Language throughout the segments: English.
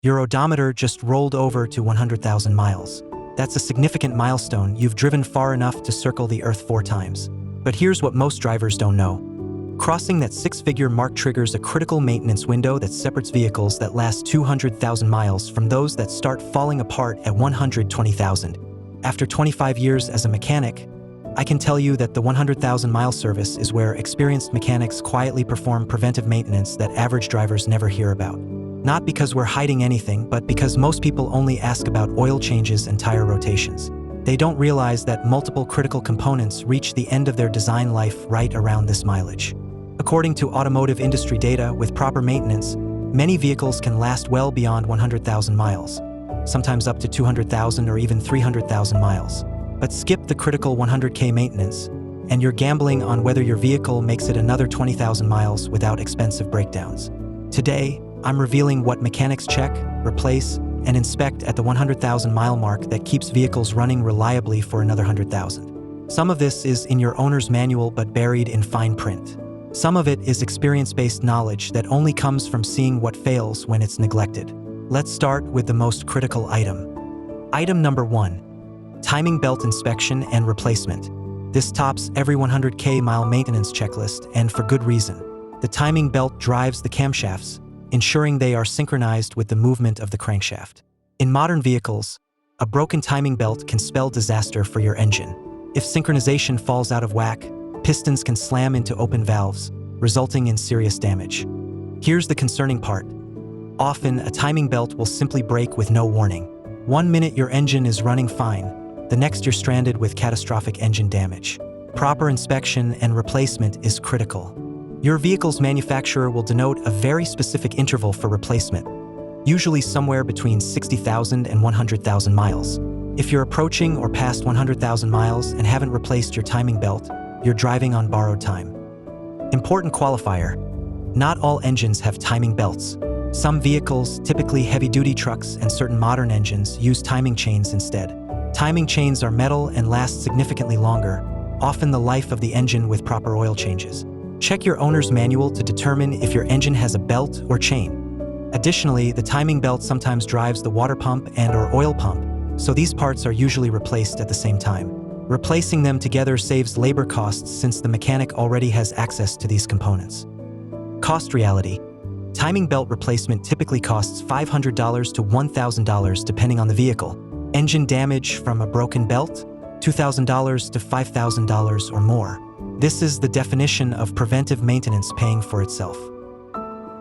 Your odometer just rolled over to 100,000 miles. That's a significant milestone. You've driven far enough to circle the Earth 4 times. But here's what most drivers don't know. Crossing that 6-figure mark triggers a critical maintenance window that separates vehicles that last 200,000 miles from those that start falling apart at 120,000. After 25 years as a mechanic, I can tell you that the 100,000-mile service is where experienced mechanics quietly perform preventive maintenance that average drivers never hear about. Not because we're hiding anything, but because most people only ask about oil changes and tire rotations. They don't realize that multiple critical components reach the end of their design life right around this mileage. According to automotive industry data, with proper maintenance, many vehicles can last well beyond 100,000 miles, sometimes up to 200,000 or even 300,000 miles. But skip the critical 100K maintenance, and you're gambling on whether your vehicle makes it another 20,000 miles without expensive breakdowns. Today, I'm revealing what mechanics check, replace, and inspect at the 100,000-mile mark that keeps vehicles running reliably for another 100,000. Some of this is in your owner's manual but buried in fine print. Some of it is experience-based knowledge that only comes from seeing what fails when it's neglected. Let's start with the most critical item. Item number 1. Timing belt inspection and replacement. This tops every 100K mile maintenance checklist, and for good reason. The timing belt drives the camshafts, ensuring they are synchronized with the movement of the crankshaft. In modern vehicles, a broken timing belt can spell disaster for your engine. If synchronization falls out of whack, pistons can slam into open valves, resulting in serious damage. Here's the concerning part. Often, a timing belt will simply break with no warning. One minute your engine is running fine, the next you're stranded with catastrophic engine damage. Proper inspection and replacement is critical. Your vehicle's manufacturer will denote a very specific interval for replacement, usually somewhere between 60,000 and 100,000 miles. If you're approaching or past 100,000 miles and haven't replaced your timing belt, you're driving on borrowed time. Important qualifier: not all engines have timing belts. Some vehicles, typically heavy-duty trucks and certain modern engines, use timing chains instead. Timing chains are metal and last significantly longer, often the life of the engine with proper oil changes. Check your owner's manual to determine if your engine has a belt or chain. Additionally, the timing belt sometimes drives the water pump and/or oil pump, so these parts are usually replaced at the same time. Replacing them together saves labor costs since the mechanic already has access to these components. Cost reality: timing belt replacement typically costs $500 to $1,000 depending on the vehicle. Engine damage from a broken belt? $2,000 to $5,000 or more. This is the definition of preventive maintenance paying for itself.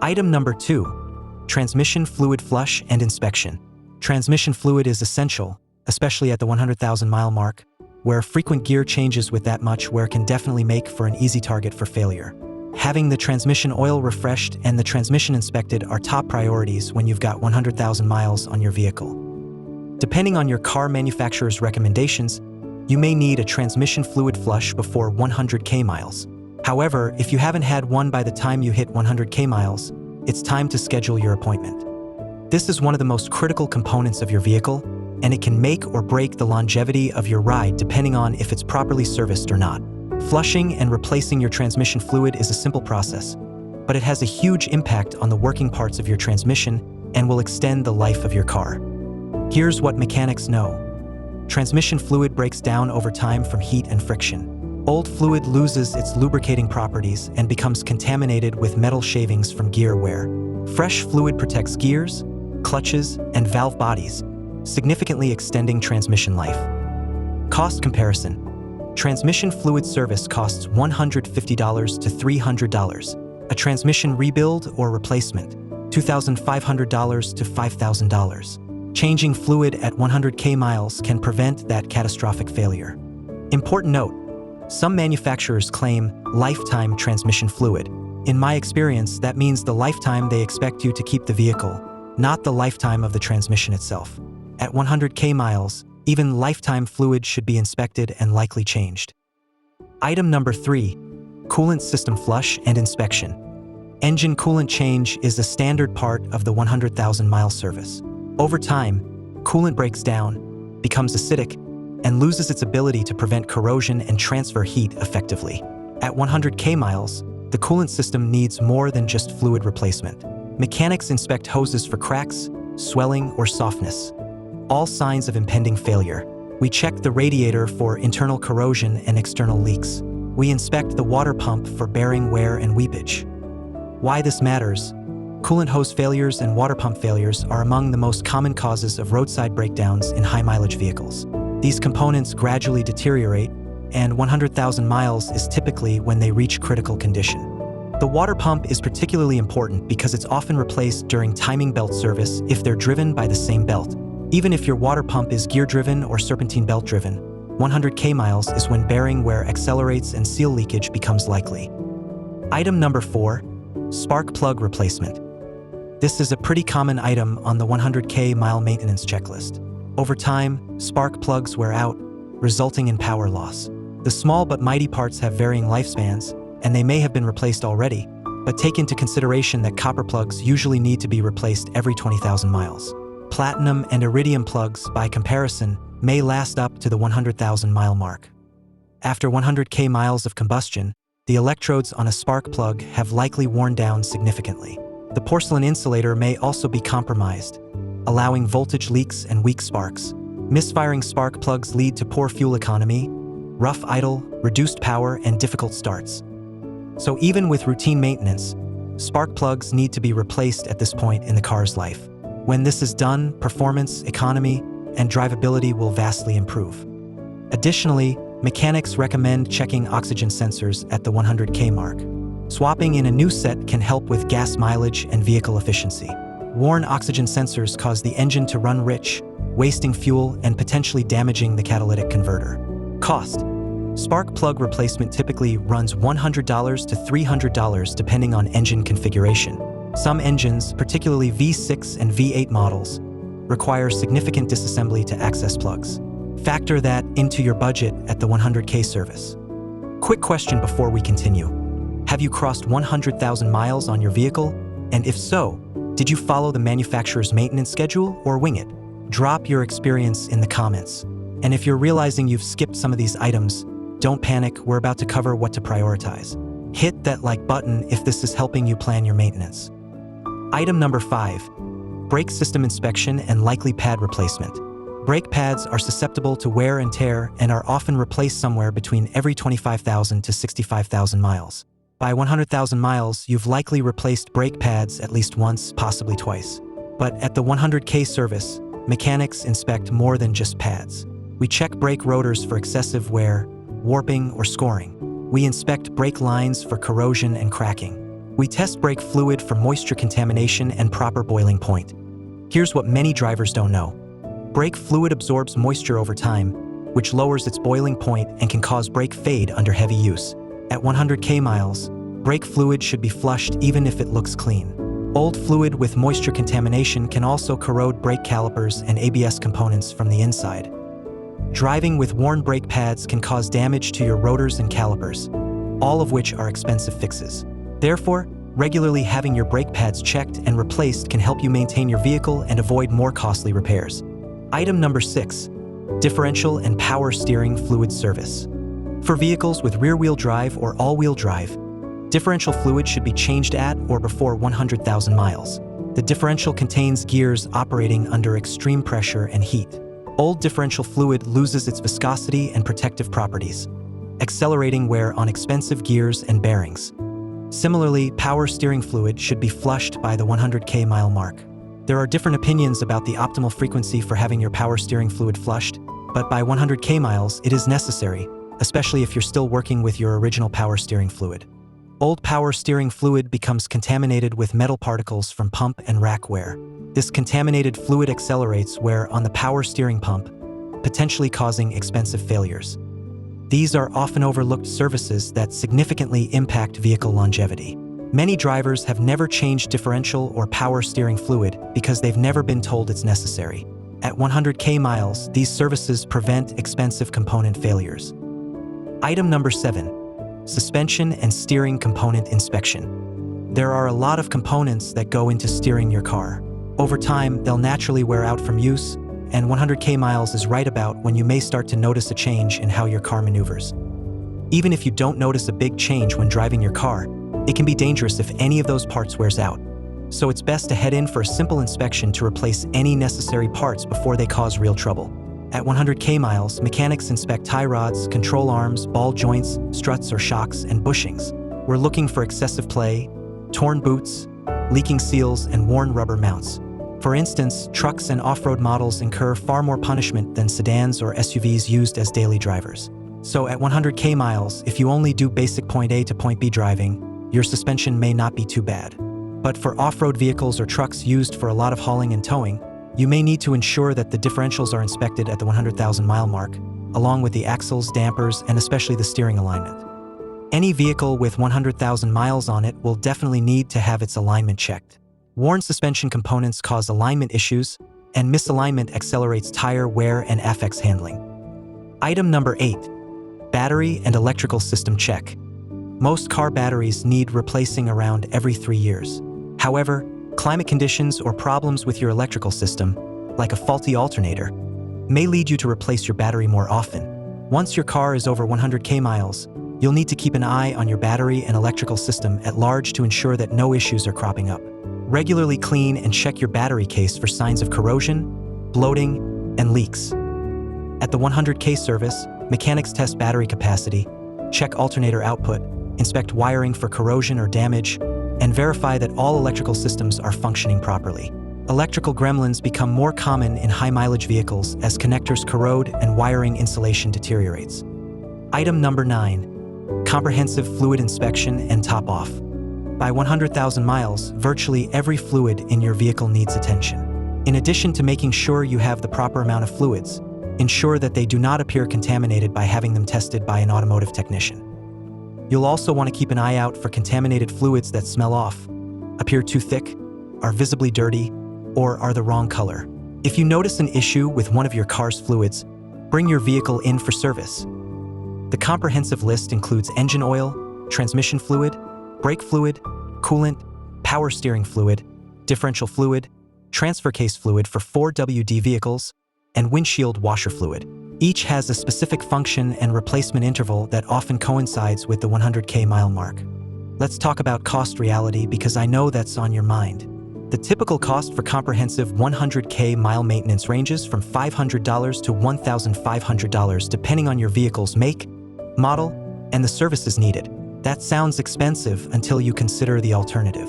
Item number 2. Transmission fluid flush and inspection. Transmission fluid is essential, especially at the 100,000-mile mark, where frequent gear changes with that much wear can definitely make for an easy target for failure. Having the transmission oil refreshed and the transmission inspected are top priorities when you've got 100,000 miles on your vehicle. Depending on your car manufacturer's recommendations, you may need a transmission fluid flush before 100K miles. However, if you haven't had one by the time you hit 100K miles, it's time to schedule your appointment. This is one of the most critical components of your vehicle, and it can make or break the longevity of your ride depending on if it's properly serviced or not. Flushing and replacing your transmission fluid is a simple process, but it has a huge impact on the working parts of your transmission and will extend the life of your car. Here's what mechanics know. Transmission fluid breaks down over time from heat and friction. Old fluid loses its lubricating properties and becomes contaminated with metal shavings from gear wear. Fresh fluid protects gears, clutches, and valve bodies, significantly extending transmission life. Cost comparison. Transmission fluid service costs $150 to $300. A transmission rebuild or replacement, $2,500 to $5,000. Changing fluid at 100K miles can prevent that catastrophic failure. Important note: some manufacturers claim lifetime transmission fluid. In my experience, that means the lifetime they expect you to keep the vehicle, not the lifetime of the transmission itself. At 100K miles, even lifetime fluid should be inspected and likely changed. Item number 3. Coolant system flush and inspection. Engine coolant change is a standard part of the 100,000-mile service. Over time, coolant breaks down, becomes acidic, and loses its ability to prevent corrosion and transfer heat effectively. At 100K miles, the coolant system needs more than just fluid replacement. Mechanics inspect hoses for cracks, swelling, or softness. All signs of impending failure. We check the radiator for internal corrosion and external leaks. We inspect the water pump for bearing wear and weepage. Why this matters? Coolant hose failures and water pump failures are among the most common causes of roadside breakdowns in high-mileage vehicles. These components gradually deteriorate, and 100,000 miles is typically when they reach critical condition. The water pump is particularly important because it's often replaced during timing belt service if they're driven by the same belt. Even if your water pump is gear-driven or serpentine belt-driven, 100K miles is when bearing wear accelerates and seal leakage becomes likely. Item number 4, spark plug replacement. This is a pretty common item on the 100K mile maintenance checklist. Over time, spark plugs wear out, resulting in power loss. The small but mighty parts have varying lifespans, and they may have been replaced already, but take into consideration that copper plugs usually need to be replaced every 20,000 miles. Platinum and iridium plugs, by comparison, may last up to the 100,000 mile mark. After 100K miles of combustion, the electrodes on a spark plug have likely worn down significantly. The porcelain insulator may also be compromised, allowing voltage leaks and weak sparks. Misfiring spark plugs lead to poor fuel economy, rough idle, reduced power, and difficult starts. So even with routine maintenance, spark plugs need to be replaced at this point in the car's life. When this is done, performance, economy, and drivability will vastly improve. Additionally, mechanics recommend checking oxygen sensors at the 100K mark. Swapping in a new set can help with gas mileage and vehicle efficiency. Worn oxygen sensors cause the engine to run rich, wasting fuel and potentially damaging the catalytic converter. Cost. Spark plug replacement typically runs $100 to $300 depending on engine configuration. Some engines, particularly V6 and V8 models, require significant disassembly to access plugs. Factor that into your budget at the 100K service. Quick question before we continue. Have you crossed 100,000 miles on your vehicle? And if so, did you follow the manufacturer's maintenance schedule or wing it? Drop your experience in the comments. And if you're realizing you've skipped some of these items, don't panic, we're about to cover what to prioritize. Hit that like button if this is helping you plan your maintenance. Item number 5, brake system inspection and likely pad replacement. Brake pads are susceptible to wear and tear and are often replaced somewhere between every 25,000 to 65,000 miles. By 100,000 miles, you've likely replaced brake pads at least once, possibly twice. But at the 100K service, mechanics inspect more than just pads. We check brake rotors for excessive wear, warping, or scoring. We inspect brake lines for corrosion and cracking. We test brake fluid for moisture contamination and proper boiling point. Here's what many drivers don't know. Brake fluid absorbs moisture over time, which lowers its boiling point and can cause brake fade under heavy use. At 100K miles, brake fluid should be flushed even if it looks clean. Old fluid with moisture contamination can also corrode brake calipers and ABS components from the inside. Driving with worn brake pads can cause damage to your rotors and calipers, all of which are expensive fixes. Therefore, regularly having your brake pads checked and replaced can help you maintain your vehicle and avoid more costly repairs. Item number 6, differential and power steering fluid service. For vehicles with rear-wheel drive or all-wheel drive, differential fluid should be changed at or before 100,000 miles. The differential contains gears operating under extreme pressure and heat. Old differential fluid loses its viscosity and protective properties, accelerating wear on expensive gears and bearings. Similarly, power steering fluid should be flushed by the 100K mile mark. There are different opinions about the optimal frequency for having your power steering fluid flushed, but by 100K miles, it is necessary, especially if you're still working with your original power steering fluid. Old power steering fluid becomes contaminated with metal particles from pump and rack wear. This contaminated fluid accelerates wear on the power steering pump, potentially causing expensive failures. These are often overlooked services that significantly impact vehicle longevity. Many drivers have never changed differential or power steering fluid because they've never been told it's necessary. At 100K miles, these services prevent expensive component failures. Item number 7, suspension and steering component inspection. There are a lot of components that go into steering your car. Over time, they'll naturally wear out from use, and 100K miles is right about when you may start to notice a change in how your car maneuvers. Even if you don't notice a big change when driving your car, it can be dangerous if any of those parts wears out. so it's best to head in for a simple inspection to replace any necessary parts before they cause real trouble. At 100k miles, mechanics inspect tie rods, control arms, ball joints, struts or shocks, and bushings. We're looking for excessive play, torn boots, leaking seals, and worn rubber mounts. For instance, trucks and off-road models incur far more punishment than sedans or SUVs used as daily drivers. So at 100k miles, if you only do basic point A to point B driving, your suspension may not be too bad. But for off-road vehicles or trucks used for a lot of hauling and towing, you may need to ensure that the differentials are inspected at the 100,000 mile mark, along with the axles, dampers, and especially the steering alignment. Any vehicle with 100,000 miles on it will definitely need to have its alignment checked. Worn suspension components cause alignment issues, and misalignment accelerates tire wear and affects handling. Item number 8. Battery and electrical system check. Most car batteries need replacing around every 3 years. However, climate conditions or problems with your electrical system, like a faulty alternator, may lead you to replace your battery more often. Once your car is over 100k miles, you'll need to keep an eye on your battery and electrical system at large to ensure that no issues are cropping up. Regularly clean and check your battery case for signs of corrosion, bloating, and leaks. At the 100k service, mechanics test battery capacity, check alternator output, inspect wiring for corrosion or damage, and verify that all electrical systems are functioning properly. Electrical gremlins become more common in high-mileage vehicles as connectors corrode and wiring insulation deteriorates. Item number 9. Comprehensive fluid inspection and top-off. By 100,000 miles, virtually every fluid in your vehicle needs attention. In addition to making sure you have the proper amount of fluids, ensure that they do not appear contaminated by having them tested by an automotive technician. You'll also want to keep an eye out for contaminated fluids that smell off, appear too thick, are visibly dirty, or are the wrong color. If you notice an issue with one of your car's fluids, bring your vehicle in for service. The comprehensive list includes engine oil, transmission fluid, brake fluid, coolant, power steering fluid, differential fluid, transfer case fluid for 4WD vehicles, and windshield washer fluid. Each has a specific function and replacement interval that often coincides with the 100k mile mark. Let's talk about cost reality because I know that's on your mind. The typical cost for comprehensive 100k mile maintenance ranges from $500 to $1,500 depending on your vehicle's make, model, and the services needed. That sounds expensive until you consider the alternative.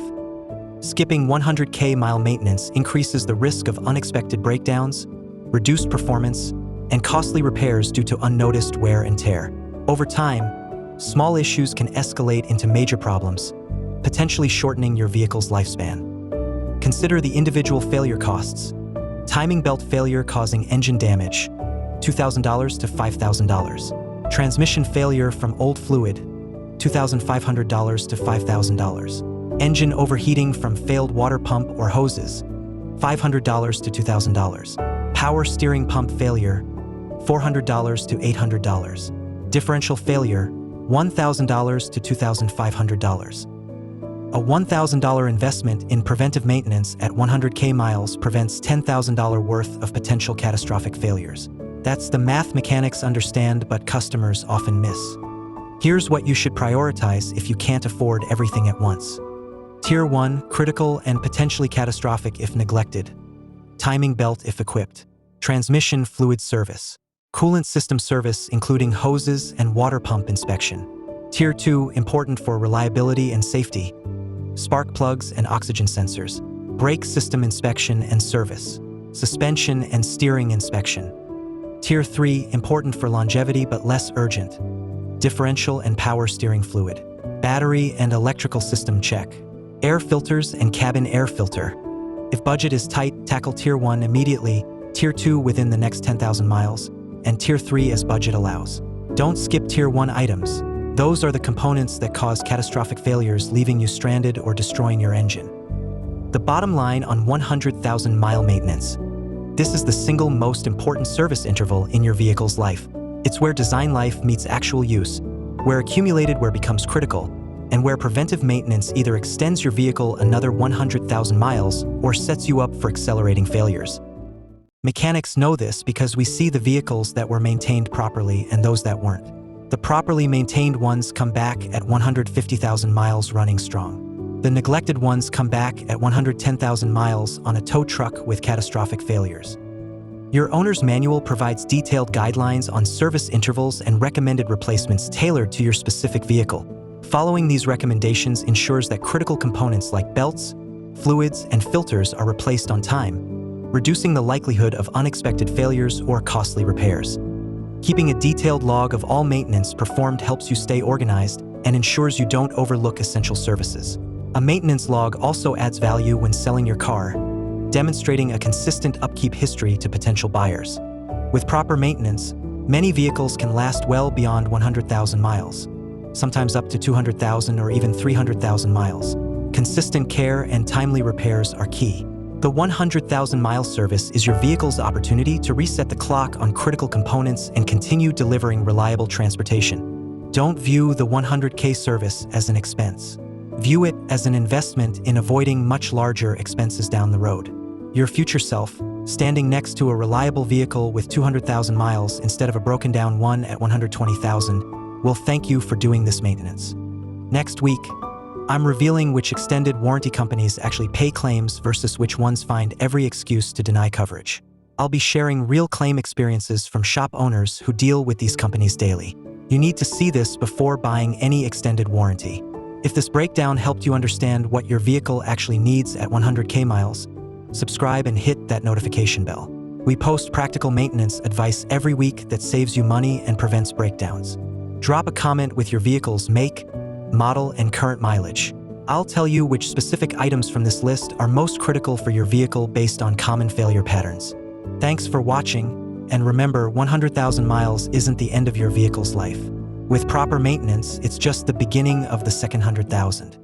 Skipping 100k mile maintenance increases the risk of unexpected breakdowns, reduced performance, and costly repairs due to unnoticed wear and tear. Over time, small issues can escalate into major problems, potentially shortening your vehicle's lifespan. Consider the individual failure costs. Timing belt failure causing engine damage, $2,000 to $5,000. Transmission failure from old fluid, $2,500 to $5,000. Engine overheating from failed water pump or hoses, $500 to $2,000. Power steering pump failure, $400 to $800. Differential failure, $1,000 to $2,500. A $1,000 investment in preventive maintenance at 100k miles prevents $10,000 worth of potential catastrophic failures. That's the math mechanics understand but customers often miss. Here's what you should prioritize if you can't afford everything at once. Tier 1, critical and potentially catastrophic if neglected. Timing belt if equipped. Transmission fluid service. Coolant system service including hoses and water pump inspection. Tier 2, important for reliability and safety. Spark plugs and oxygen sensors. Brake system inspection and service. Suspension and steering inspection. Tier 3, important for longevity but less urgent. Differential and power steering fluid. Battery and electrical system check. Air filters and cabin air filter. If budget is tight, tackle Tier 1 immediately, Tier 2 within the next 10,000 miles, and Tier 3 as budget allows. Don't skip Tier 1 items. Those are the components that cause catastrophic failures, leaving you stranded or destroying your engine. The bottom line on 100,000 mile maintenance. This is the single most important service interval in your vehicle's life. It's where design life meets actual use, where accumulated wear becomes critical, and where preventive maintenance either extends your vehicle another 100,000 miles or sets you up for accelerating failures. Mechanics know this because we see the vehicles that were maintained properly and those that weren't. The properly maintained ones come back at 150,000 miles running strong. The neglected ones come back at 110,000 miles on a tow truck with catastrophic failures. Your owner's manual provides detailed guidelines on service intervals and recommended replacements tailored to your specific vehicle. Following these recommendations ensures that critical components like belts, fluids, and filters are replaced on time, reducing the likelihood of unexpected failures or costly repairs. Keeping a detailed log of all maintenance performed helps you stay organized and ensures you don't overlook essential services. A maintenance log also adds value when selling your car, demonstrating a consistent upkeep history to potential buyers. With proper maintenance, many vehicles can last well beyond 100,000 miles, sometimes up to 200,000 or even 300,000 miles. Consistent care and timely repairs are key. The 100,000-mile service is your vehicle's opportunity to reset the clock on critical components and continue delivering reliable transportation. Don't view the 100K service as an expense. View it as an investment in avoiding much larger expenses down the road. Your future self, standing next to a reliable vehicle with 200,000 miles instead of a broken-down one at 120,000, will thank you for doing this maintenance. Next week, I'm revealing which extended warranty companies actually pay claims versus which ones find every excuse to deny coverage. I'll be sharing real claim experiences from shop owners who deal with these companies daily. You need to see this before buying any extended warranty. If this breakdown helped you understand what your vehicle actually needs at 100K miles, subscribe and hit that notification bell. We post practical maintenance advice every week that saves you money and prevents breakdowns. Drop a comment with your vehicle's make, model, and current mileage. I'll tell you which specific items from this list are most critical for your vehicle based on common failure patterns. Thanks for watching, and remember, 100,000 miles isn't the end of your vehicle's life. With proper maintenance, it's just the beginning of the second 100,000.